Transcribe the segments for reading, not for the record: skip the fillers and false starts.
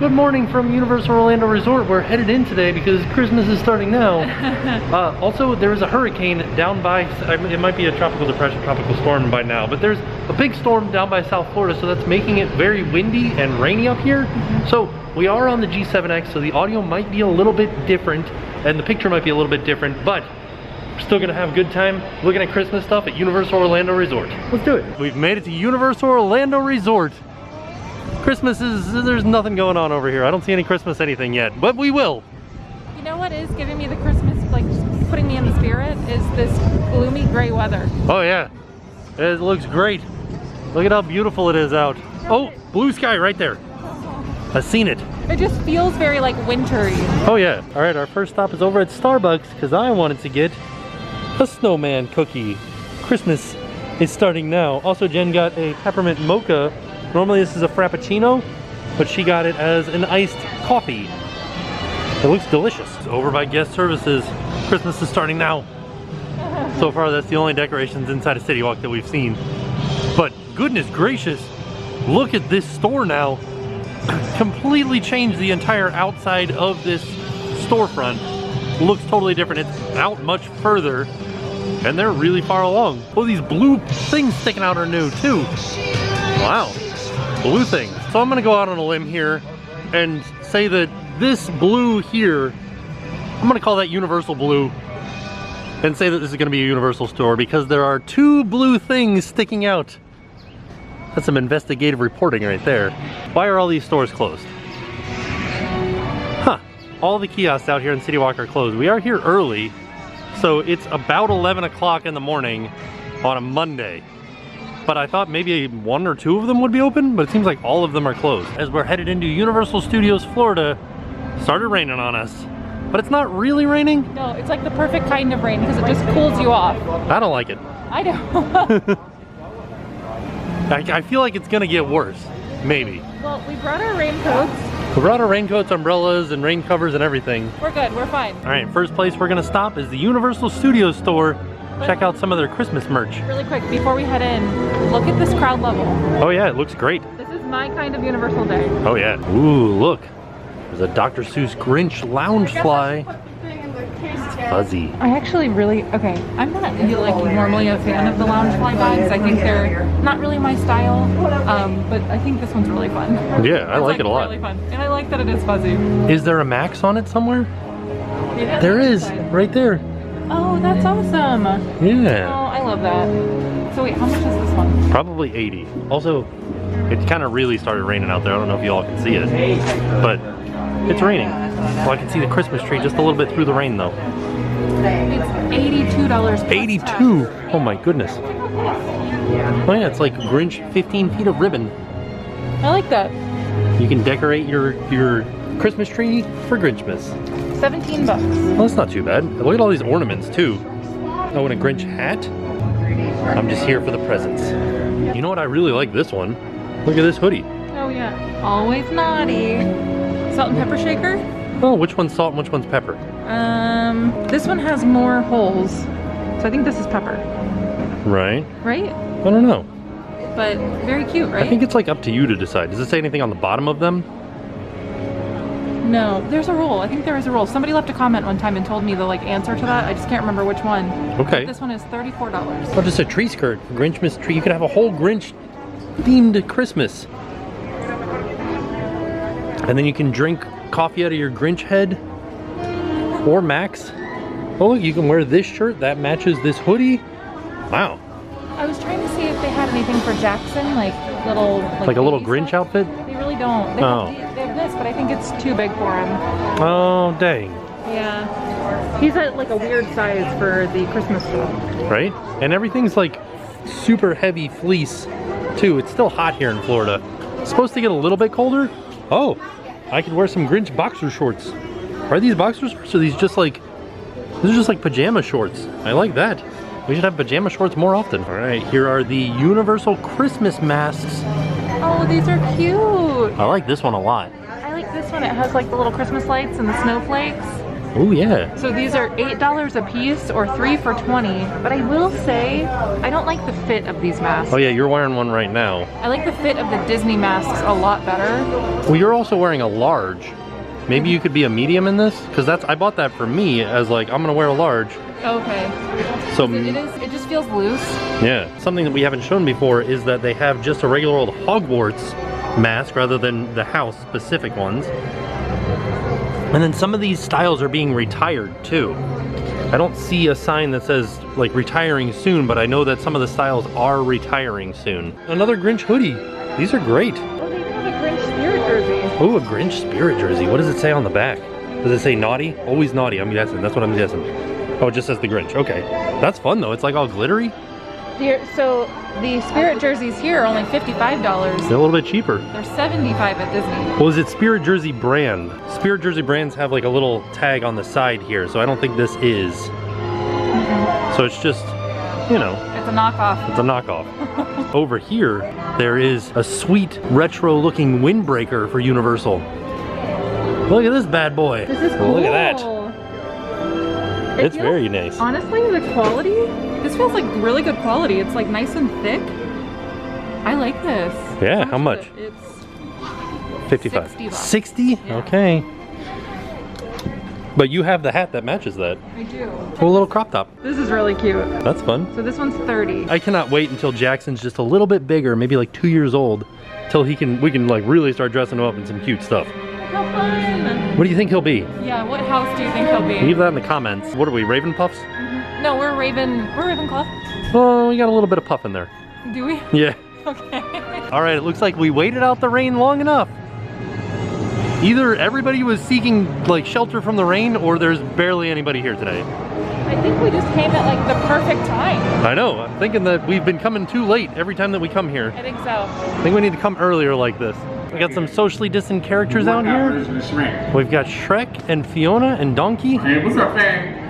Good morning from Universal Orlando Resort. We're headed in today because Christmas is starting now. Also, there is a hurricane down by, it might be a tropical depression, tropical storm by now, but there's a big storm down by South Florida, so that's making it very windy and rainy up here. So we are on the G7X, so the audio might be a little bit different and the picture might be a little bit different, but we're still gonna have a good time looking at Christmas stuff at Universal Orlando Resort. Let's do it. We've made it to Universal Orlando Resort. Christmas there's nothing going on over here. I don't see any Christmas anything yet, but we will. You know what is giving me the Christmas, like putting me in the spirit, is this gloomy gray weather. Oh yeah, it looks great. Look at how beautiful it is out. Oh, blue sky right there. I've seen it. It just feels very like wintry. Oh yeah. All right, our first stop is over at Starbucks because I wanted to get a snowman cookie. Christmas is starting now. Also, Jen got a peppermint mocha. Normally this is a frappuccino, but she got it as an iced coffee. It looks delicious. It's over by guest services. Christmas is starting now. So far that's the only decorations inside of City Walk that we've seen. But goodness gracious, look at this store now. Completely changed the entire outside of this storefront. Looks totally different. It's out much further and they're really far along. Oh, these blue things sticking out are new too. Wow. Blue things. So I'm gonna go out on a limb here and say that this blue here, I'm gonna call that Universal Blue and say that this is gonna be a Universal store because there are two blue things sticking out. That's some investigative reporting right there. Why are all these stores closed? Huh, all the kiosks out here in City Walk are closed. We are here early, so it's about 11 o'clock in the morning on a Monday. But I thought maybe one or two of them would be open, but it seems like all of them are closed. As we're headed into Universal Studios Florida, started raining on us. But it's not really raining. No, it's like the perfect kind of rain because it just cools you off. I don't like it. I don't. I feel like it's gonna get worse, maybe. Well, we brought our raincoats. We brought our raincoats, umbrellas, and rain covers and everything. We're good, we're fine. All right, first place we're gonna stop is the Universal Studios store. Check out some of their Christmas merch. Really quick, before we head in, look at this crowd level. Oh yeah, it looks great. This is my kind of Universal day. Oh yeah. Ooh, look. There's a Dr. Seuss Grinch Loungefly. It's fuzzy. I actually really, okay, I'm not like normally a fan of the Loungefly bags. I think they're not really my style, but I think this one's really fun. Yeah, I like it a lot. It's really fun, and I like that it is fuzzy. Is there a Max on it somewhere? There is, right there. Oh, that's awesome. Yeah. Oh, I love that. So wait, how much is this one? Probably 80. Also, it kind of really started raining out there. I don't know if you all can see it, but it's raining. Well, I can see the Christmas tree just a little bit through the rain though. It's $82. 82? Oh my goodness. Oh yeah, it's like Grinch 15 feet of ribbon. I like that. You can decorate your Christmas tree for Grinchmas. 17 bucks. Well, that's not too bad. Look at all these ornaments too. Oh, and a Grinch hat. I'm just here for the presents. You know what? I really like this one. Look at this hoodie. Oh yeah. Always naughty. Salt and pepper shaker? Oh, which one's salt and which one's pepper? This one has more holes. So I think this is pepper. Right. Right? I don't know. But very cute, right? I think it's like up to you to decide. Does it say anything on the bottom of them? No, there's a rule. I think there is a rule. Somebody left a comment one time and told me the like answer to that. I just can't remember which one. Okay. But this one is $34. Oh, just a tree skirt. Grinchmas tree. You could have a whole Grinch themed Christmas. And then you can drink coffee out of your Grinch head. Or Max. Oh look, you can wear this shirt. That matches this hoodie. Wow. I was trying to see if they had anything for Jackson, like little... Like a little Grinch stuff. outfit? They really don't. They, they have this, but I think it's too big for him. Oh, dang. Yeah. He's at like a weird size for the Christmas stuff. Right? And everything's like super heavy fleece too. It's still hot here in Florida. It's supposed to get a little bit colder. Oh, I could wear some Grinch boxer shorts. Are these boxer shorts or are these just like, these are just like pajama shorts. I like that. We should have pajama shorts more often. All right, here are the Universal Christmas masks. Oh, these are cute. I like this one a lot. I like this one. It has like the little Christmas lights and the snowflakes. Oh yeah. So these are $8 a piece or 3 for $20. But I will say, I don't like the fit of these masks. Oh yeah, you're wearing one right now. I like the fit of the Disney masks a lot better. Well, you're also wearing a large. Maybe you could be a medium in this? Because I bought that for me as like, I'm gonna wear a large. Okay. So it just feels loose. Yeah. Something that we haven't shown before is that they have just a regular old Hogwarts mask rather than the house specific ones. And then some of these styles are being retired too. I don't see a sign that says like retiring soon, but I know that some of the styles are retiring soon. Another Grinch hoodie. These are great. Oh, they have a Grinch spirit jersey. Oh, a Grinch spirit jersey. What does it say on the back? Does it say naughty? Always naughty, I'm guessing. That's what I'm guessing. Oh, it just says the Grinch. Okay. That's fun though. It's like all glittery. So the spirit jerseys here are only $55. They're a little bit cheaper. They're $75 at Disney. Well, is it Spirit Jersey brand? Spirit Jersey brands have like a little tag on the side here, so I don't think this is. So it's just, you know. It's a knockoff. It's a knockoff. Over here, there is a sweet retro-looking Windbreaker for Universal. Look at this bad boy. This is cool. Look at that. It's very nice. Honestly, the quality, this feels like really good quality. It's like nice and thick. I like this. Yeah, how much? It's 55. 60 bucks. 60? Yeah. Okay. But you have the hat that matches that. I do. Oh, a little crop top. This is really cute. That's fun. So this one's 30. I cannot wait until Jackson's just a little bit bigger, maybe like 2 years old, till we can like really start dressing him up in some cute stuff. How fun! What do you think he'll be? Yeah, what house do you think he'll be? Leave that in the comments. What are we, Raven Puffs? No, we're Ravenclaw. Oh, we got a little bit of puff in there. Do we? Yeah. Okay. All right, it looks like we waited out the rain long enough. Either everybody was seeking like shelter from the rain, or there's barely anybody here today. I think we just came at like the perfect time. I know, I'm thinking that we've been coming too late every time that we come here. I think so. I think we need to come earlier like this. We got some socially distant characters out here. We've got Shrek and Fiona and Donkey. Hey, what's up, fam?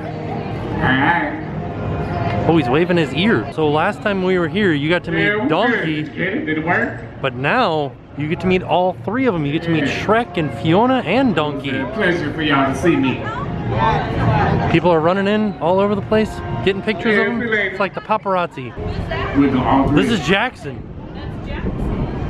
Alright. Oh, he's waving his ear. So last time we were here, you got to meet Donkey. Did it work? But now, you get to meet all three of them. You get to meet Shrek and Fiona and Donkey. It's a pleasure for y'all to see me. People are running in all over the place, getting pictures of them. see you later. It's like the paparazzi. We'll go all three. This is Jackson.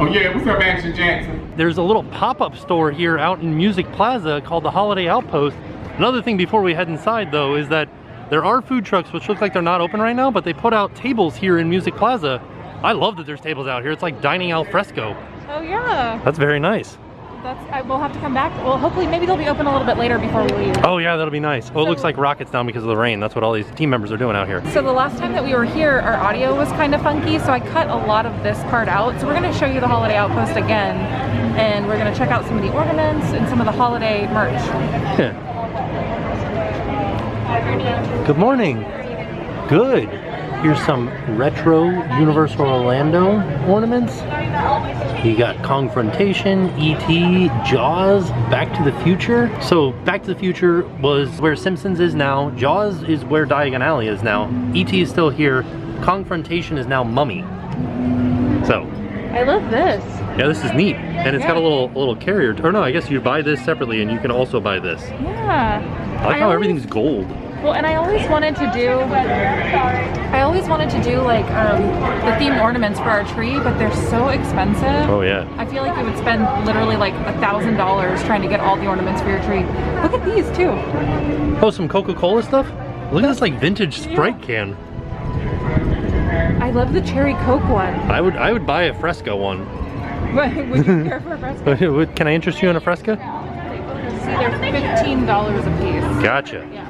Oh yeah, what's up, Action Jackson? There's a little pop-up store here out in Music Plaza called the Holiday Outpost. Another thing before we head inside though is that there are food trucks which look like they're not open right now, but they put out tables here in Music Plaza. I love that there's tables out here. It's like dining al fresco. Oh yeah. That's very nice. We'll have to come back. Well, hopefully maybe they'll be open a little bit later before we leave. Oh yeah, that'll be nice. Oh, it looks like rockets down because of the rain. That's what all these team members are doing out here. So the last time that we were here, our audio was kind of funky, so I cut a lot of this part out. So we're going to show you the Holiday Outpost again, and we're going to check out some of the ornaments and some of the holiday merch. Yeah. Good morning. Good. Here's some retro Universal Orlando ornaments. You got Confrontation, E.T., Jaws, Back to the Future. So Back to the Future was where Simpsons is now. Jaws is where Diagon Alley is now. E.T. is still here. Confrontation is now Mummy. So. I love this. Yeah, this is neat. And it's got a little carrier. Or no, I guess you buy this separately and you can also buy this. Yeah. I like how everything's gold. Well, and I always wanted to do like the themed ornaments for our tree, but they're so expensive. Oh yeah. I feel like you would spend literally like $1,000 trying to get all the ornaments for your tree. Look at these too. Oh, some Coca-Cola stuff? Look at this like vintage Sprite can. I love the cherry Coke one. I would buy a Fresca one. Would you care for a Fresca? Can I interest you in a Fresca? See, they're $15 a piece. Gotcha. Yeah.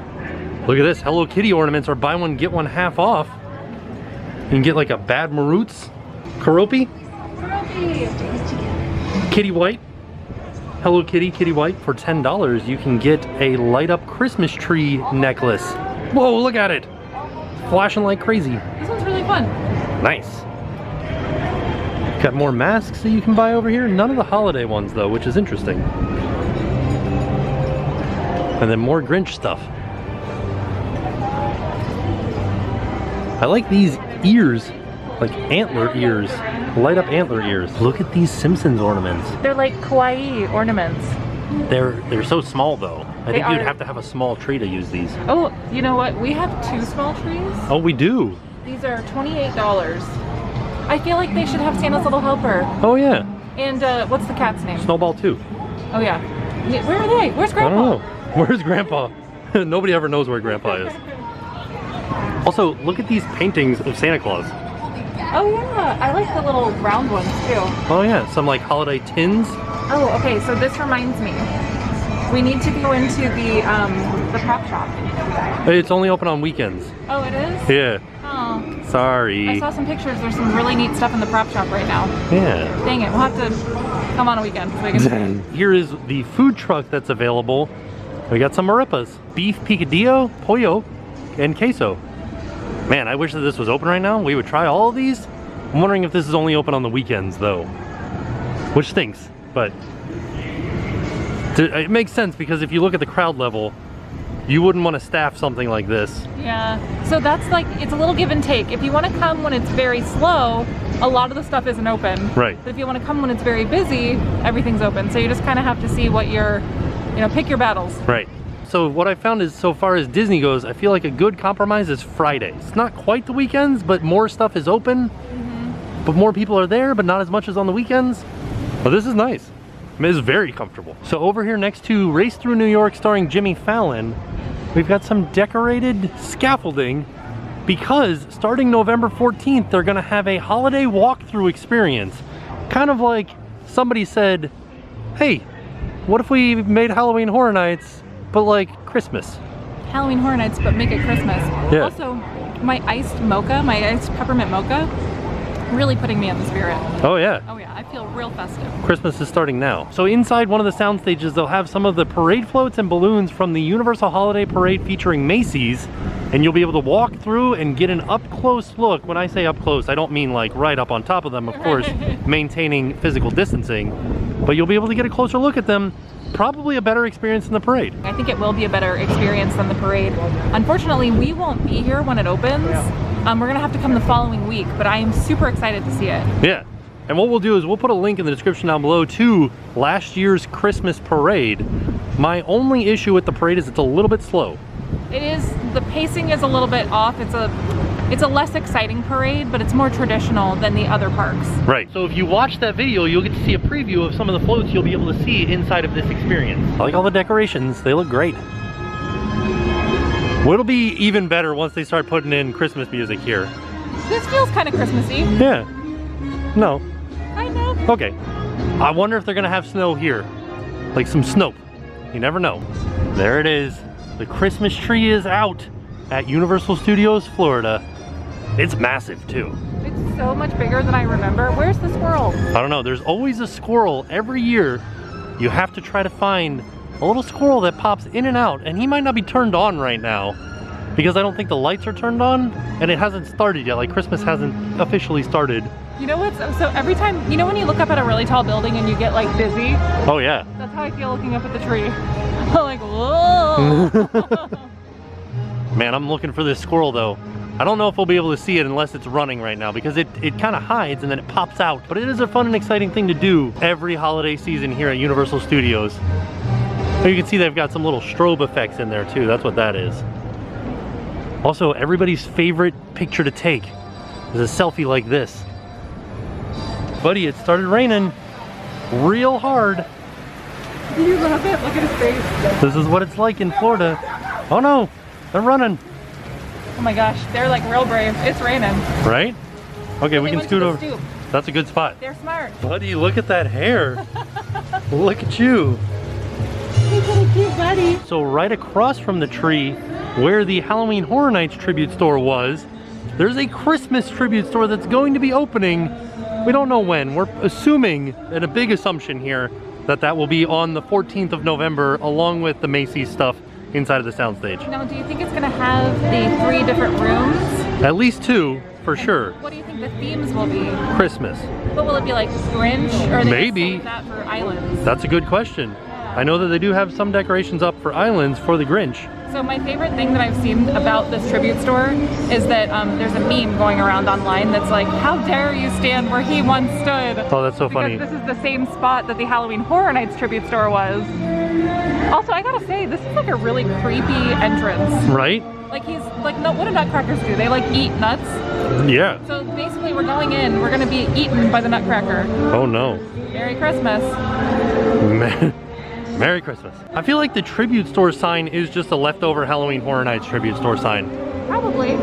Look at this, Hello Kitty ornaments are buy one, get one half off. You can get like a Bad Maroots, Karopi, Kitty White, Hello Kitty, Kitty White. For $10, you can get a light up Christmas tree necklace. Whoa, look at it. Flashing like crazy. This one's really fun. Nice. Got more masks that you can buy over here. None of the holiday ones though, which is interesting. And then more Grinch stuff. I like these ears, like antler ears, light up antler ears. Look at these Simpsons ornaments. They're like kawaii ornaments. They're so small though. I think you'd are. have to have a small tree to use these. Oh, you know what? We have 2 small trees. Oh, we do. These are $28. I feel like they should have Santa's Little Helper. Oh yeah. And what's the cat's name? Snowball too. Oh yeah. Where are they? Where's I Grandpa? don't know. Where's Grandpa? Nobody ever knows where Grandpa is. Also, look at these paintings of Santa Claus. Oh yeah, I like the little round ones too. Oh yeah, some like holiday tins. Oh, okay, so this reminds me. We need to go into the prop shop. It's only open on weekends. Oh, it is? Yeah. Oh. Sorry. I saw some pictures. There's some really neat stuff in the prop shop right now. Yeah. Dang it, we'll have to come on a weekend so we can... Here is the food truck that's available. We got some arepas, beef picadillo, pollo, and queso. Man, I wish that this was open right now. We would try all of these. I'm wondering if this is only open on the weekends though, which stinks, but it makes sense because if you look at the crowd level, you wouldn't want to staff something like this. Yeah, so that's like, it's a little give and take. If you want to come when it's very slow, a lot of the stuff isn't open. Right. But if you want to come when it's very busy, everything's open. So you just kind of have to see what you're, you know, pick your battles. Right. So what I found is, so far as Disney goes, I feel like a good compromise is Friday. It's not quite the weekends, but more stuff is open. But more people are there, but not as much as on the weekends. But this is nice. I mean, it's very comfortable. So over here next to Race Through New York starring Jimmy Fallon, we've got some decorated scaffolding because starting November 14th, they're gonna have a holiday walkthrough experience. Kind of like somebody said, hey, what if we made Halloween Horror Nights, but like Christmas? Halloween Horror Nights, but make it Christmas. Yeah. Also, my iced mocha, my iced peppermint mocha, really putting me in the spirit. Oh yeah. Oh yeah, I feel real festive. Christmas is starting now. So inside one of the sound stages, they'll have some of the parade floats and balloons from the Universal Holiday Parade featuring Macy's, and you'll be able to walk through and get an up-close look. When I say up close, I don't mean like right up on top of them, of course, maintaining physical distancing, but you'll be able to get a closer look at them. Probably a better experience than the parade. I think it will be a better experience than the parade. Unfortunately, we won't be here when it opens. We're gonna have to come the following week, but I am super excited to see it. Yeah, and what we'll do is we'll put a link in the description down below to last year's Christmas parade. My only issue with the parade is it's a little bit slow. It is, the pacing is a little bit off. It's a less exciting parade, but it's more traditional than the other parks. Right. So if you watch that video, you'll get to see a preview of some of the floats you'll be able to see inside of this experience. I like all the decorations. They look great. What'll be even better once they start putting in Christmas music here? This feels kind of Christmassy. Yeah. No. I know. Okay. I wonder if they're gonna have snow here. Like some snow. You never know. There it is. The Christmas tree is out at Universal Studios, Florida. It's massive too. It's so much bigger than I remember. Where's the squirrel? I don't know. There's always a squirrel every year. You have to try to find a little squirrel that pops in and out, and he might not be turned on right now because I don't think the lights are turned on and it hasn't started yet. Like Christmas hasn't officially started. You know what? So every time, you know when you look up at a really tall building and you get like dizzy? Oh yeah. That's how I feel looking up at the tree. I'm like, whoa. Man, I'm looking for this squirrel though. I don't know if we'll be able to see it unless it's running right now because it kind of hides and then it pops out. But it is a fun and exciting thing to do every holiday season here at Universal Studios. You can see they've got some little strobe effects in there too. That's what that is. Also, everybody's favorite picture to take is a selfie like this. Buddy, it started raining real hard. Do you love it? Look at his face. This is what it's like in Florida. Oh no, they're running. Oh my gosh, they're like real brave. It's raining. Right? Okay, we They can went to scoot the over. stoop. That's a good spot. They're smart. Buddy, look at that hair. Look at you. He's a cute buddy. So right across from the tree where the Halloween Horror Nights tribute store was, there's a Christmas tribute store that's going to be opening. We don't know when. We're assuming, and a big assumption here, that that will be on the 14th of November along with the Macy's stuff inside of the soundstage. Now, do you think it's going to have the 3 different rooms? At least 2, for sure. What do you think the themes will be? Christmas. But will it be like Grinch, or are they Maybe. gonna save that for islands? That's a good question. I know that they do have some decorations up for islands for the Grinch. So my favorite thing that I've seen about this tribute store is that there's a meme going around online that's like, how dare you stand where he once stood? Oh, that's so funny. Because this is the same spot that the Halloween Horror Nights tribute store was. Also, I gotta say, this is like a really creepy entrance. Right? Like he's like, no, what do nutcrackers do? They like eat nuts. Yeah. So basically we're going in, we're gonna be eaten by the nutcracker. Oh no. Merry Christmas. Merry Christmas. I feel like the tribute store sign is just a leftover Halloween Horror Nights tribute store sign. Probably.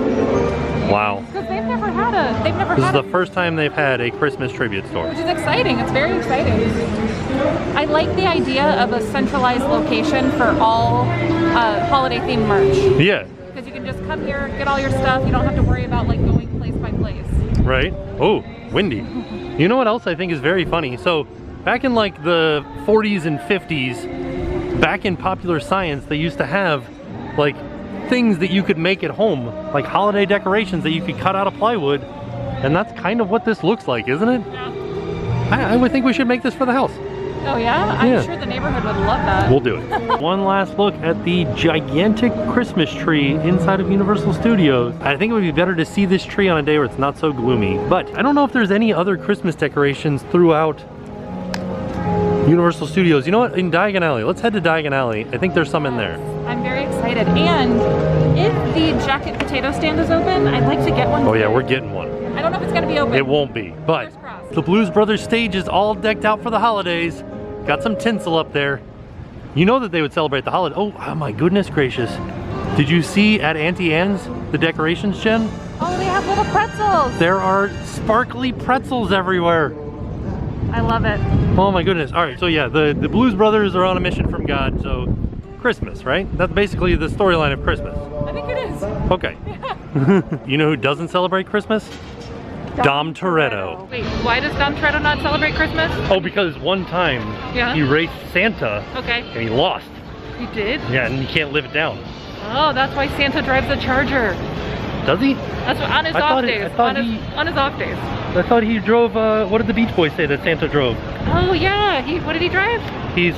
Wow. Because they've never had a, This is the first time they've had a Christmas tribute store. Which is exciting, it's very exciting. I like the idea of a centralized location for all holiday themed merch. Yeah. Because you can just come here, get all your stuff, you don't have to worry about like going place by place. Right? Oh, windy. You know what else I think is very funny? So back in like the 40s and 50s, back in popular science, they used to have like things that you could make at home, like holiday decorations that you could cut out of plywood. And that's kind of what this looks like, isn't it? Yeah. I would think we should make this for the house. Oh yeah? I'm sure the neighborhood would love that. We'll do it. One last look at the gigantic Christmas tree inside of Universal Studios. I think it would be better to see this tree on a day where it's not so gloomy. But I don't know if there's any other Christmas decorations throughout Universal Studios. You know what? In Diagon Alley. Let's head to Diagon Alley. I think there's some in there. I'm very excited. And if the jacket potato stand is open, I'd like to get one. Oh yeah, we're getting one. I don't know if it's going to be open. It won't be. But the Blues Brothers stage is all decked out for the holidays. Got some tinsel up there. You know that they would celebrate the holiday. Oh my goodness gracious. Did you see at Auntie Anne's the decorations, Jen? Oh, they have little pretzels. There are sparkly pretzels everywhere. I love it. Oh my goodness. All right, so yeah, the Blues Brothers are on a mission from God, so Christmas, right? That's basically the storyline of Christmas. I think it is. Okay. You know who doesn't celebrate Christmas? Dom Toretto. Wait, why does Dom Toretto not celebrate Christmas? Oh, because one time he raced Santa and he lost. He did? Yeah, and he can't live it down. Oh, that's why Santa drives a Charger. Does he? That's what, on his off days. On his off days. I thought he drove, what did the Beach Boys say that Santa drove? Oh yeah, what did he drive? He's,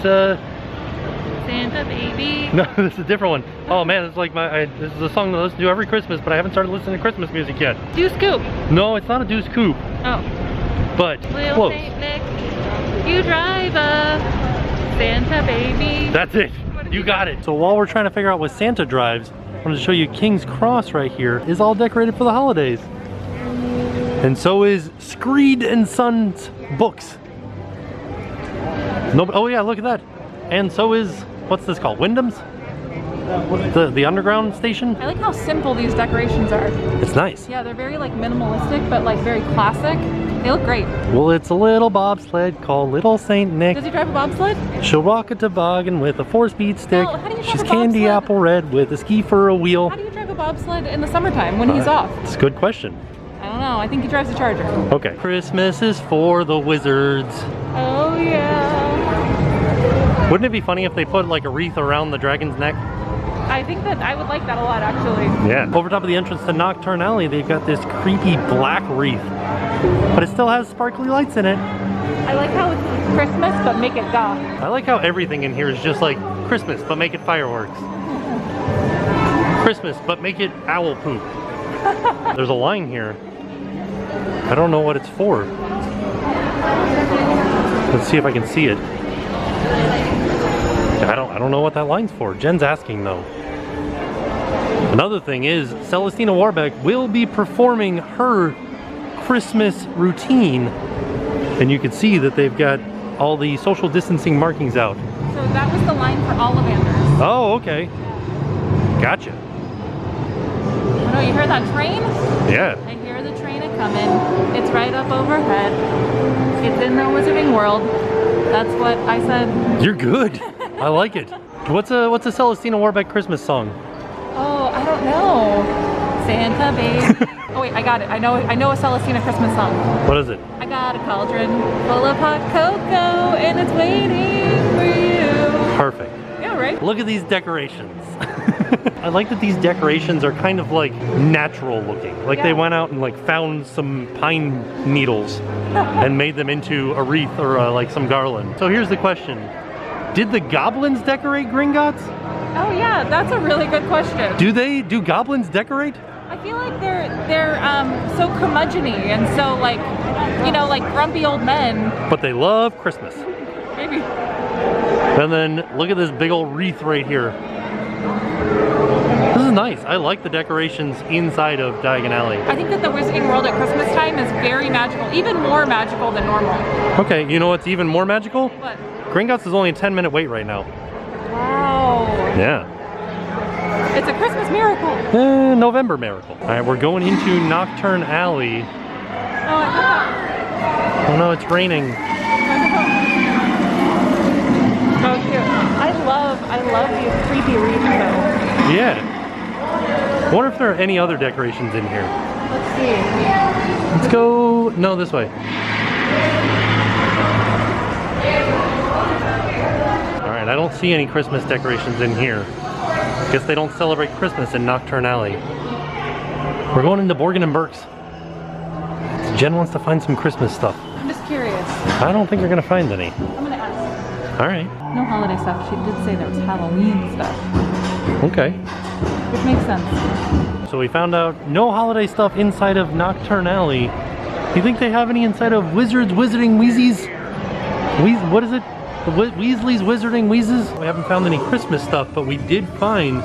Santa baby. No, this is a different one. Oh man, it's like this is a song that I listen to every Christmas, but I haven't started listening to Christmas music yet. Deuce Coupe. No, it's not a Deuce Coupe. Oh. But Will close. Saint Nick, you drive a Santa baby. That's it. You got it. So while we're trying to figure out what Santa drives, I wanted to show you King's Cross right here is all decorated for the holidays. And so is Screed and Sons Books. No, oh yeah, look at that. And so is, what's this called? Wyndham's? The underground station? I like how simple these decorations are. It's nice. Yeah, they're very like minimalistic, but like very classic. They look great. Well, it's a little bobsled called Little Saint Nick. Does he drive a bobsled? She'll rock a toboggan with a 4-speed stick. No, how do you drive She's a candy bobsled? apple red with a ski for a wheel. How do you drive a bobsled in the summertime when he's off? It's a good question. I don't know. I think he drives a Charger. Okay. Christmas is for the wizards. Oh yeah. Wouldn't it be funny if they put like a wreath around the dragon's neck? I think that I would like that a lot, actually. Yeah. Over top of the entrance to Nocturne Alley, they've got this creepy black wreath, but it still has sparkly lights in it. I like how it's Christmas, but make it goth. I like how everything in here is just like Christmas, but make it fireworks. Christmas, but make it owl poop. There's a line here. I don't know what it's for. Let's see if I can see it. I don't know what that line's for. Jen's asking though. Another thing is Celestina Warback will be performing her Christmas routine, and you can see that they've got all the social distancing markings out. So that was the line for Ollivanders. Oh, okay. Gotcha. Oh no, you hear that train? Yeah. I hear the train a-coming. It's right up overhead. It's in the Wizarding World. That's what I said. You're good. I like it. What's a Celestina Warback Christmas song? Oh, I don't know. Santa baby. Oh wait, I got it. I know a Celestina Christmas song. What is it? I got a cauldron full of hot cocoa and it's waiting for you. Perfect. Yeah, right? Look at these decorations. I like that these decorations are kind of like natural looking. Like they went out and like found some pine needles and made them into a wreath or like some garland. So here's the question. Did the goblins decorate Gringotts? Oh yeah, that's a really good question. Do goblins decorate? I feel like they're so curmudgeon-y and so like, you know, like grumpy old men. But they love Christmas. Maybe. And then look at this big old wreath right here. This is nice. I like the decorations inside of Diagon Alley. I think that the Wizarding World at Christmas time is very magical, even more magical than normal. Okay, you know what's even more magical? What? Gringotts is only a 10-minute wait right now. Wow. Yeah. It's a Christmas miracle. November miracle. All right, we're going into Nocturne Alley. Oh no, it's raining. Oh, cute. I love these creepy wreaths though. Yeah. I wonder if there are any other decorations in here. Let's see. Let's go, no, this way. All right, I don't see any Christmas decorations in here. Guess they don't celebrate Christmas in Nocturne Alley. We're going into Borgin and Burke's. Jen wants to find some Christmas stuff. I'm just curious. I don't think you're gonna find any. I'm gonna ask. All right. No holiday stuff. She did say there was Halloween stuff. Okay. Which makes sense. So we found out no holiday stuff inside of Nocturne Alley. Do you think they have any inside of Wizards, Wizarding Wheezies? What is it? Weasley's Wizarding Wheezes? We haven't found any Christmas stuff, but we did find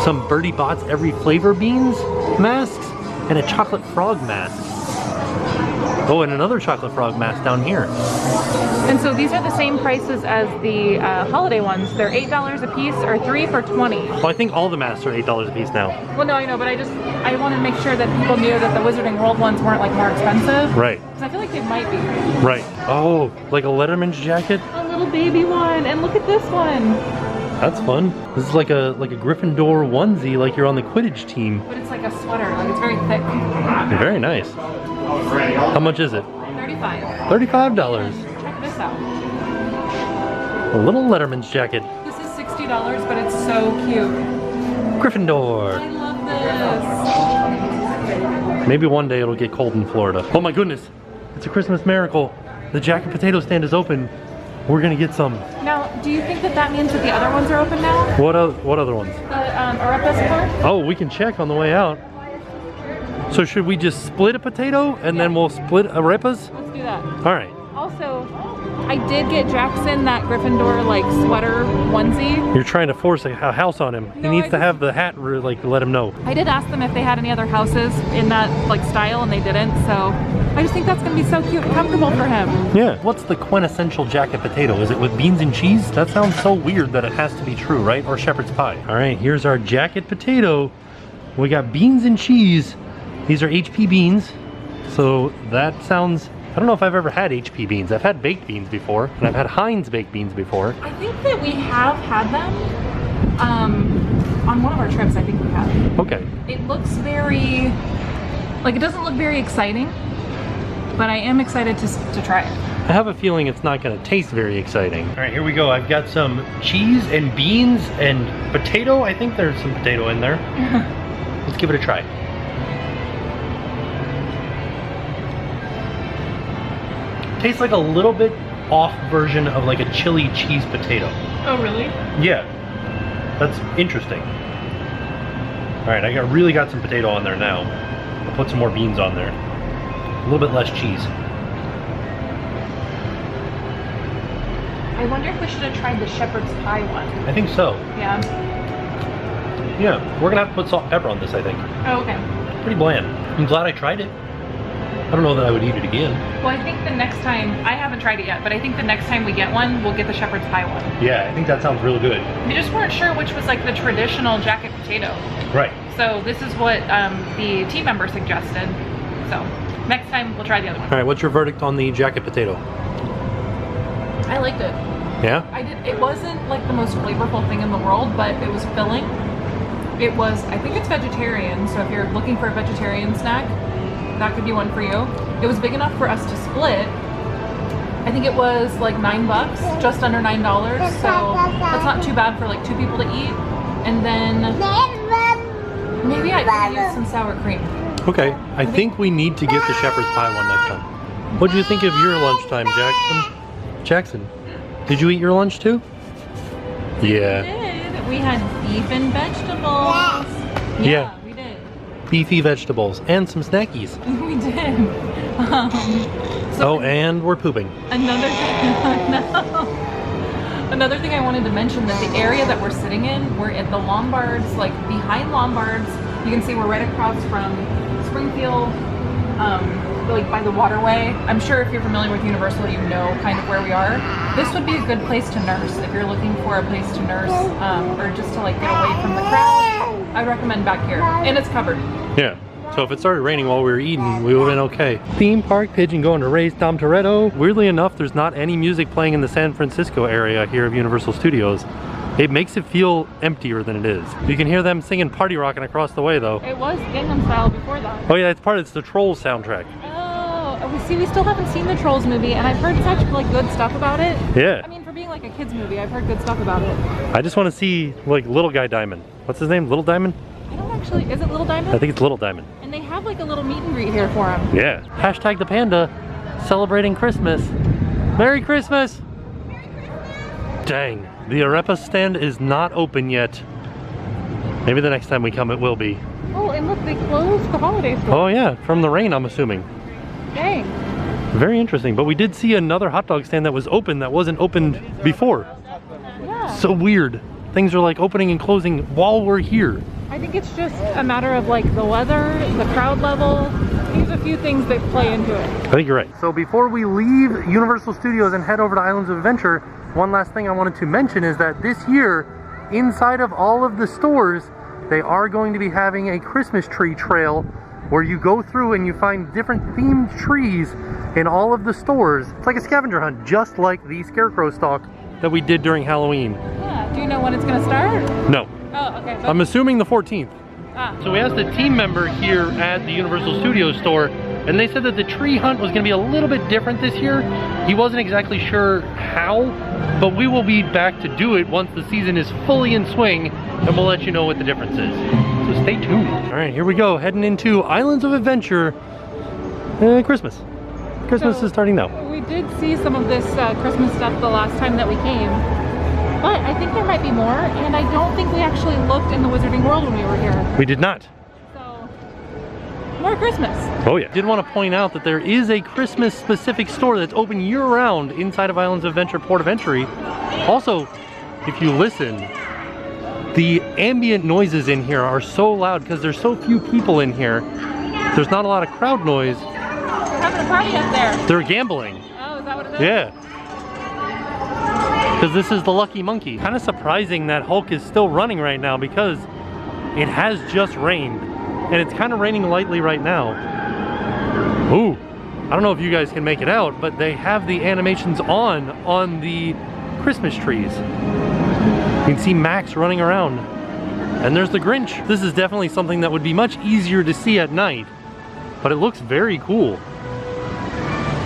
some Birdie Bott's Every Flavor Beans masks and a chocolate frog mask. Oh, and another chocolate frog mask down here. And so these are the same prices as the holiday ones. They're $8 a piece or 3 for $20. Well, I think all the masks are $8 a piece now. Well, no, I know, but I wanted to make sure that people knew that the Wizarding World ones weren't like more expensive. Right. Because I feel like they might be. Right. Oh, like a Letterman's jacket? A little baby one, and look at this one. That's fun. This is like a Gryffindor onesie, like you're on the Quidditch team. But it's like a sweater, like it's very thick. Very nice. How much is it? $35. $35. Check this out. A little Letterman's jacket. This is $60, but it's so cute. Gryffindor. I love this. Maybe one day it'll get cold in Florida. Oh my goodness. It's a Christmas miracle. The jacket potato stand is open. We're gonna get some. Now, do you think that that means that the other ones are open now? What other ones? The Arepas part? Oh, we can check on the way out. So should we just split a potato and then we'll split arepas? Let's do that. All right. Also, I did get Jackson that Gryffindor like sweater onesie. You're trying to force a house on him. No, he needs to have the hat, like, let him know. I did ask them if they had any other houses in that like style, and they didn't. So I just think that's gonna be so cute and comfortable for him. Yeah. What's the quintessential jacket potato? Is it with beans and cheese? That sounds so weird that it has to be true, right? Or shepherd's pie. All right, here's our jacket potato. We got beans and cheese. These are HP beans. So that sounds, I don't know if I've ever had HP beans. I've had baked beans before, and I've had Heinz baked beans before. I think that we have had them on one of our trips. I think we have. Okay. It looks very, like it doesn't look very exciting, but I am excited to try it. I have a feeling it's not gonna taste very exciting. All right, here we go. I've got some cheese and beans and potato. I think there's some potato in there. Let's give it a try. Tastes like a little bit off version of like a chili cheese potato. Oh, really? Yeah, that's interesting. All right, I really got some potato on there now. I'll put some more beans on there. A little bit less cheese. I wonder if we should have tried the shepherd's pie one. I think so. Yeah. Yeah, we're gonna have to put salt and pepper on this, I think. Oh, okay. Pretty bland. I'm glad I tried it. I don't know that I would eat it again. Well, I think the next time, I haven't tried it yet, but I think the next time we get one, we'll get the shepherd's pie one. Yeah, I think that sounds real good. We just weren't sure which was like the traditional jacket potato. Right. So this is what the team member suggested. So next time we'll try the other one. All right, what's your verdict on the jacket potato? I liked it. Yeah? I did. It wasn't like the most flavorful thing in the world, but it was filling. It was, I think it's vegetarian, so if you're looking for a vegetarian snack, that could be one for you. It was big enough for us to split. I think it was like $9, just under $9, so that's not too bad for like 2 people to eat. And then maybe I could use some sour cream. Okay, I think we need to get the shepherd's pie one next time. What do you think of your lunchtime, Jackson? Jackson, did you eat your lunch too? Yeah. We We had beef and vegetables. Yeah. We did. Beefy vegetables and some snackies. We did. And we're pooping. Another thing I wanted to mention, that the area that we're sitting in, we're at the Lombards, like behind Lombards. You can see we're right across from Springfield, like by the waterway. I'm sure if you're familiar with Universal, you know kind of where we are. This would be a good place to nurse if you're looking for a place to nurse, or just to like get away from the crowd. I'd recommend back here, and it's covered. Yeah. So if it started raining while we were eating, we would have been okay. Theme park pigeon going to raise Dom Toretto. Weirdly enough, there's not any music playing in the San Francisco area here of Universal Studios. It makes it feel emptier than it is. You can hear them singing Party Rockin' across the way though. It was Gangnam Style before that. Oh yeah, it's the Trolls soundtrack. Oh, we still haven't seen the Trolls movie, and I've heard such like good stuff about it. Yeah. I mean, for being like a kids movie, I've heard good stuff about it. I just want to see like Little Guy Diamond. What's his name? Little Diamond? I don't actually, is it Little Diamond? I think it's Little Diamond. And they have like a little meet and greet here for him. Yeah. Hashtag the panda celebrating Christmas. Merry Christmas! Dang, the Arepa stand is not open yet. Maybe the next time we come it will be. Oh, and look, they closed the holiday store. Oh yeah, from the rain I'm assuming. Dang. Very interesting, but we did see another hot dog stand that was open that wasn't opened before. Yeah. So weird. Things are like opening and closing while we're here. I think it's just a matter of like the weather, the crowd level. There's a few things that play into it. I think you're right. So before we leave Universal Studios and head over to Islands of Adventure, one last thing I wanted to mention is that this year, inside of all of the stores, they are going to be having a Christmas tree trail where you go through and you find different themed trees in all of the stores. It's like a scavenger hunt, just like the Scarecrow stalk that we did during Halloween. Yeah. Do you know when it's going to start? No. Oh, okay. But I'm assuming the 14th. Ah. So we asked a team member here at the Universal Studios store, and they said that the tree hunt was going to be a little bit different this year. He wasn't exactly sure how, but we will be back to do it once the season is fully in swing, and we'll let you know what the difference is. So stay tuned. All right, here we go, heading into Islands of Adventure. Christmas. Christmas is starting now. We did see some of this Christmas stuff the last time that we came, but I think there might be more, and I don't think we actually looked in the Wizarding World when we were here. We did not. So, more Christmas. Oh yeah. Did want to point out that there is a Christmas specific store that's open year round inside of Islands of Adventure Port of Entry. Also, if you listen, the ambient noises in here are so loud because there's so few people in here. There's not a lot of crowd noise. They're having a party up there. They're gambling. Oh, is that what it is? Yeah. Because this is the Lucky Monkey. Kind of surprising that Hulk is still running right now because it has just rained. And it's kind of raining lightly right now. Ooh. I don't know if you guys can make it out, but they have the animations on the Christmas trees. You can see Max running around. And there's the Grinch. This is definitely something that would be much easier to see at night, but it looks very cool.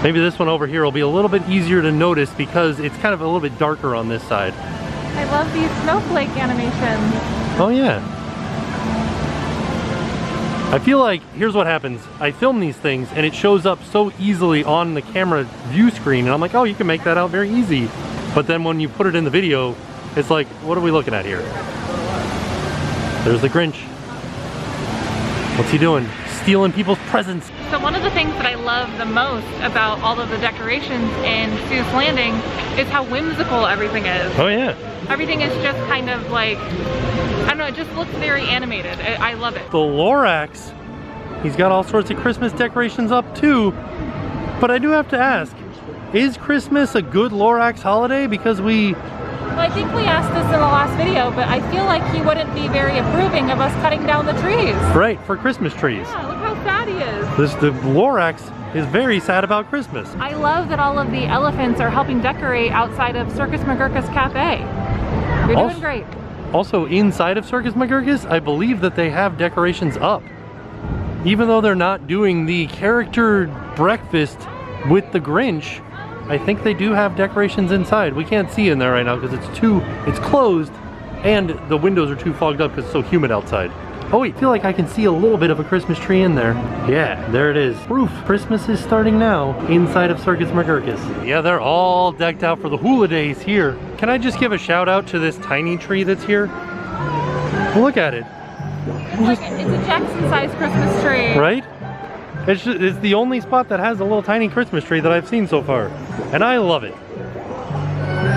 Maybe this one over here will be a little bit easier to notice because it's kind of a little bit darker on this side. I love these snowflake animations. Oh yeah. I feel like, here's what happens. I film these things and it shows up so easily on the camera view screen and I'm like, oh, you can make that out very easy. But then when you put it in the video, it's like, what are we looking at here? There's the Grinch. What's he doing? Stealing people's presents. So one of the things that I love the most about all of the decorations in Seuss Landing is how whimsical everything is. Oh yeah. Everything is just kind of like, I don't know, it just looks very animated. I love it. The Lorax, he's got all sorts of Christmas decorations up too. But I do have to ask, is Christmas a good Lorax holiday? Because well, I think we asked this in the last video, but I feel like he wouldn't be very approving of us cutting down the trees. Right, for Christmas trees. Yeah, look how sad he is. The Lorax is very sad about Christmas. I love that all of the elephants are helping decorate outside of Circus McGurkus Cafe. You're doing great. Also, inside of Circus McGurkus, I believe that they have decorations up. Even though they're not doing the character breakfast with the Grinch, I think they do have decorations inside. We can't see in there right now because it's closed and the windows are too fogged up because it's so humid outside. Oh wait, I feel like I can see a little bit of a Christmas tree in there. Yeah, there it is. Proof. Christmas is starting now inside of Circus McGurkus. Yeah, they're all decked out for the holidays here. Can I just give a shout out to this tiny tree that's here? Look at it. Like, it's a Jackson-sized Christmas tree. Right? It's the only spot that has a little tiny Christmas tree that I've seen so far. And I love it.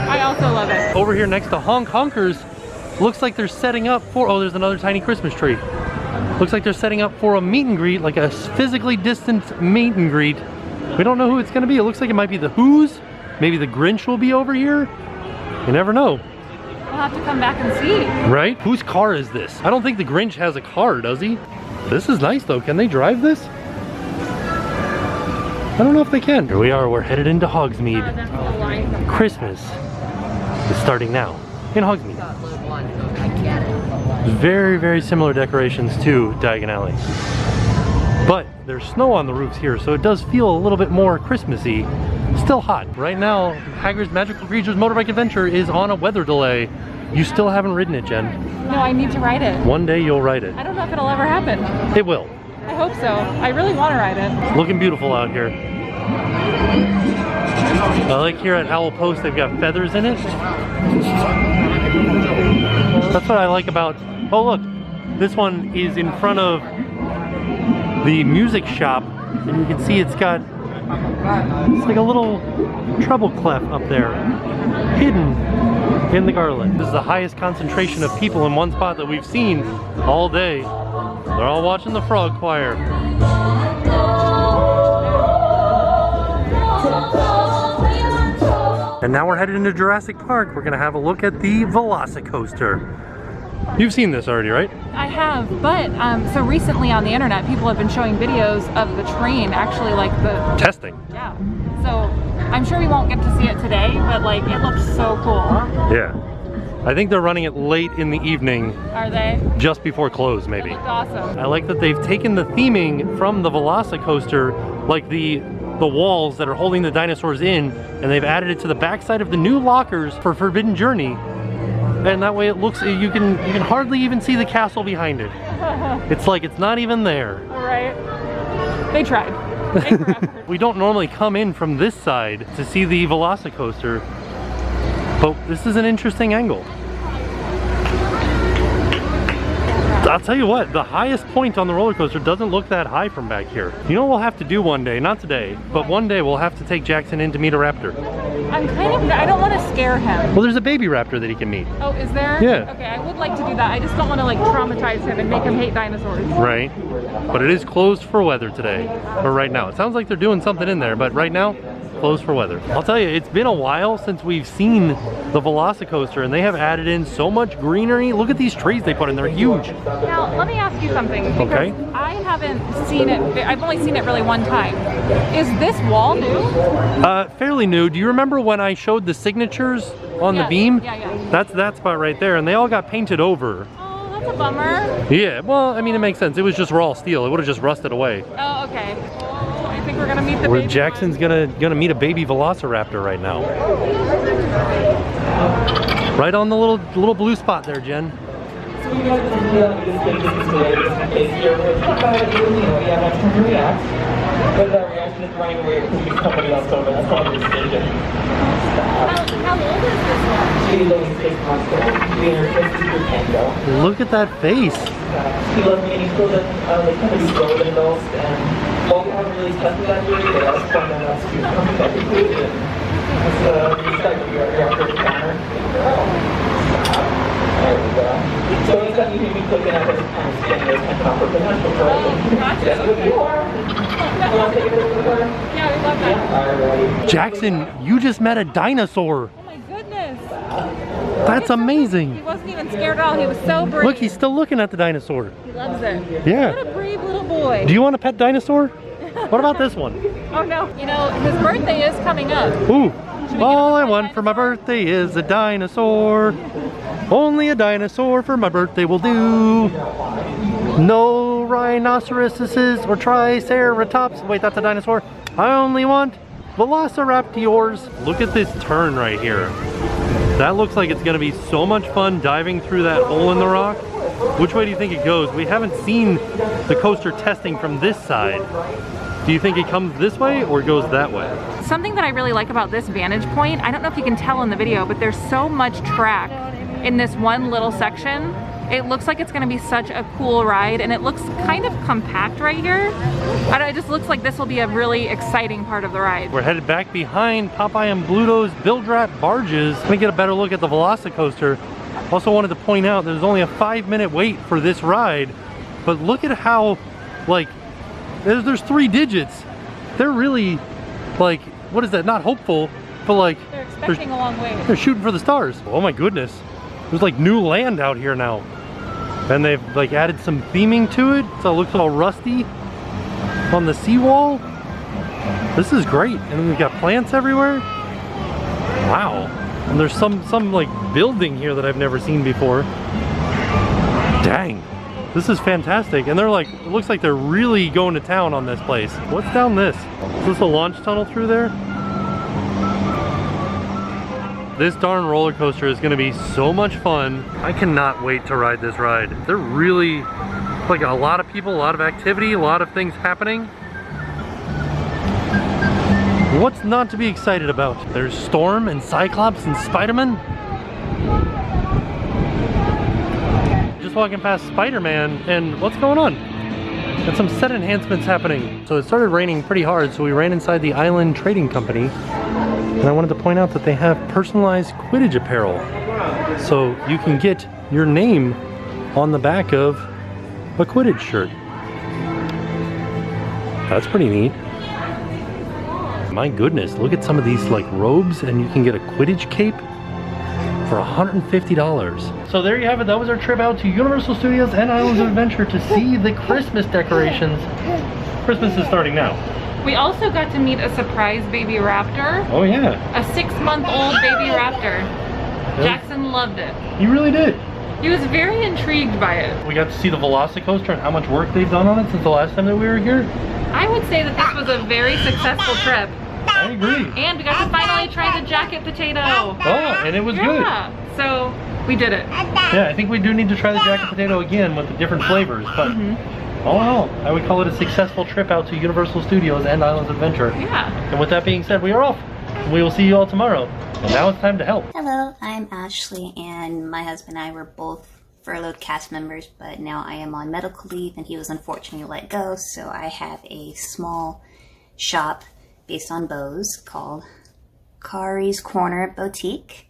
I also love it. Over here next to Honk Honkers, looks like they're setting up for, oh, there's another tiny Christmas tree. Looks like they're setting up for a meet and greet, like a physically distant meet and greet. We don't know who it's gonna be. It looks like it might be the Who's. Maybe the Grinch will be over here. You never know. We'll have to come back and see. Right? Whose car is this? I don't think the Grinch has a car, does he? This is nice though. Can they drive this? I don't know if they can. Here we are, we're headed into Hogsmeade. Christmas is starting now in Hogsmeade. Very, very similar decorations to Diagon Alley. But there's snow on the roofs here, so it does feel a little bit more Christmassy. Still hot. Right now, Hagrid's Magical Creatures Motorbike Adventure is on a weather delay. You still haven't ridden it, Jen. No, I need to ride it. One day you'll ride it. I don't know if it'll ever happen. It will. I hope so. I really want to ride it. Looking beautiful out here. I like here at Owl Post, they've got feathers in it. That's what I like about, oh look, this one is in front of the music shop, and you can see it's got, it's like a little treble clef up there, hidden in the garland. This is the highest concentration of people in one spot that we've seen all day. They're all watching the frog choir. And now we're headed into Jurassic Park. We're gonna have a look at the Velocicoaster. You've seen this already, right? I have, but so recently on the internet, people have been showing videos of the train actually, like the testing. Yeah. So I'm sure we won't get to see it today, but like it looks so cool. Yeah. I think they're running it late in the evening. Are they? Just before close, maybe. It looks awesome. I like that they've taken the theming from the Velocicoaster, like the walls that are holding the dinosaurs in, and they've added it to the backside of the new lockers for Forbidden Journey. And that way it looks, you can hardly even see the castle behind it. It's like it's not even there. All right. They tried. We don't normally come in from this side to see the Velocicoaster, but this is an interesting angle. I'll tell you what, the highest point on the roller coaster doesn't look that high from back here. You know what we'll have to do one day, not today, but one day we'll have to take Jackson in to meet a raptor. I don't want to scare him. Well, there's a baby raptor that he can meet. Oh, is there? Yeah. Okay, I would like to do that. I just don't want to like traumatize him and make him hate dinosaurs. Right. But it is closed for weather today, or right now. It sounds like they're doing something in there, but right now, closed for weather. I'll tell you, it's been a while since we've seen the Velocicoaster, and they have added in so much greenery. Look at these trees they put in, they're huge. Now, let me ask you something, because okay. I haven't seen it, I've only seen it really one time. Is this wall new? Fairly new. Do you remember when I showed the signatures on the beam? Yeah. That's that spot right there, and they all got painted over. Oh, that's a bummer. Yeah, well, I mean, it makes sense. It was just raw steel. It would have just rusted away. Oh, okay. I think we're gonna meet the baby Jackson's gonna meet a baby Velociraptor right now. Right on the little blue spot there, Jen. How old is this one? She's only 6 months old. We introduced her to Tango. Look at that face. He loves me and he still doesn't kind of be slower than adults. And while we haven't really tested that yet, they asked one of us to come to that conclusion. So we started to go after the counter. There we go. So anytime you hear me clicking at this kind of spinning, there's kind of offer potential for it. Gotcha. Yes, with you are. You want to take a look at her? Yeah, we love that. Yeah, alright. Jackson, you just met a dinosaur. Oh my goodness. That's amazing. He wasn't even scared at all. He was so brave. Look, he's still looking at the dinosaur. He loves it. Yeah. What a brave little boy. Do you want a pet dinosaur? What about this one? Oh no. You know, his birthday is coming up. Ooh. All I want for my birthday is a dinosaur. Only a dinosaur for my birthday will do. No rhinoceroses or triceratops. Wait, that's a dinosaur. I only want velociraptors. Look at this turn right here. That looks like it's gonna be so much fun diving through that hole in the rock. Which way do you think it goes? We haven't seen the coaster testing from this side. Do you think it comes this way or goes that way? Something that I really like about this vantage point, I don't know if you can tell in the video, but there's so much track in this one little section It looks like it's gonna be such a cool ride, and it looks kind of compact right here. I don't know, it just looks like this will be a really exciting part of the ride. We're headed back behind Popeye and Bluto's Build Rat barges. Let me get a better look at the Velocicoaster. Also wanted to point out there's only a 5-minute wait for this ride, but look at how, like, there's 3 digits. They're really, like, what is that? Not hopeful, but like They're expecting a long wait. They're shooting for the stars. Oh my goodness. There's like new land out here now. And they've like added some theming to it, so it looks all rusty on the seawall. This is great. And then we've got plants everywhere. Wow. And there's some like building here that I've never seen before. Dang. This is fantastic. And they're like, it looks like they're really going to town on this place. What's down this? Is this a launch tunnel through there? This darn roller coaster is gonna be so much fun. I cannot wait to ride this ride. They're really, like, a lot of people, a lot of activity, a lot of things happening. What's not to be excited about? There's Storm and Cyclops and Spider-Man. Just walking past Spider-Man, and what's going on? Got some set enhancements happening. So it started raining pretty hard, so we ran inside the Island Trading Company. And I wanted to point out that they have personalized Quidditch apparel. So you can get your name on the back of a Quidditch shirt. That's pretty neat. My goodness, look at some of these like robes, and you can get a Quidditch cape for $150. So there you have it. That was our trip out to Universal Studios and Islands of Adventure to see the Christmas decorations. Christmas is starting now. We also got to meet a surprise baby raptor. Oh yeah. A 6-month-old baby raptor. Jackson loved it. He really did. He was very intrigued by it. We got to see the Velocicoaster and how much work they've done on it since the last time that we were here. I would say that this was a very successful trip. I agree. And we got to finally try the jacket potato. Oh, and it was good. Yeah, so we did it. Yeah, I think we do need to try the jacket potato again with the different flavors, but all in all, I would call it a successful trip out to Universal Studios and Islands of Adventure. Yeah. And with that being said, we are off. We will see you all tomorrow. And now it's time to help. Hello, I'm Ashley, and my husband and I were both furloughed cast members, but now I am on medical leave and he was unfortunately let go, so I have a small shop based on bows called Kari's Corner Boutique,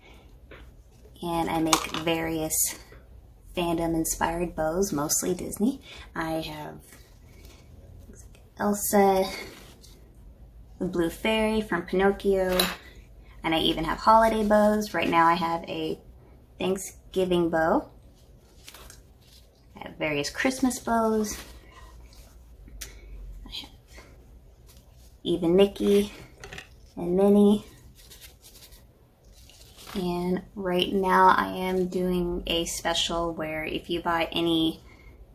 and I make various fandom inspired bows, mostly Disney. I have Elsa, the Blue Fairy from Pinocchio, and I even have holiday bows. Right now I have a Thanksgiving bow. I have various Christmas bows. I have even Mickey and Minnie. And right now I am doing a special where if you buy any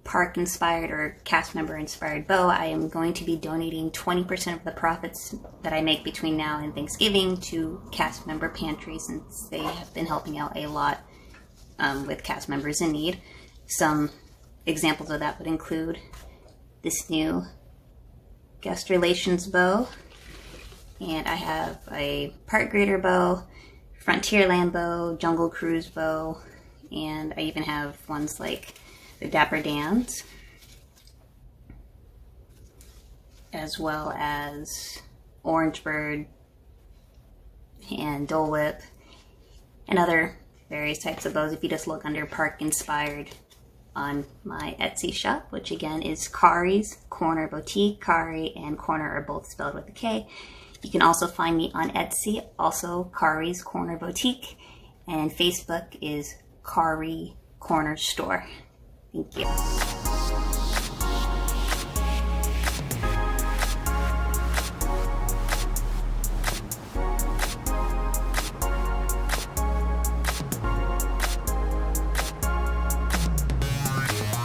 park inspired or cast member inspired bow, I am going to be donating 20% of the profits that I make between now and Thanksgiving to cast member pantry, since they have been helping out a lot with cast members in need. Some examples of that would include this new guest relations bow, and I have a park greeter bow, Frontierland bow, Jungle Cruise bow, and I even have ones like the Dapper Dans, as well as Orange Bird and Dole Whip, and other various types of bows if you just look under Park Inspired on my Etsy shop, which again is Kari's Corner Boutique. Kari and Corner are both spelled with a K. You can also find me on Etsy, also Kari's Corner Boutique, and Facebook is Kari Corner Store. Thank you.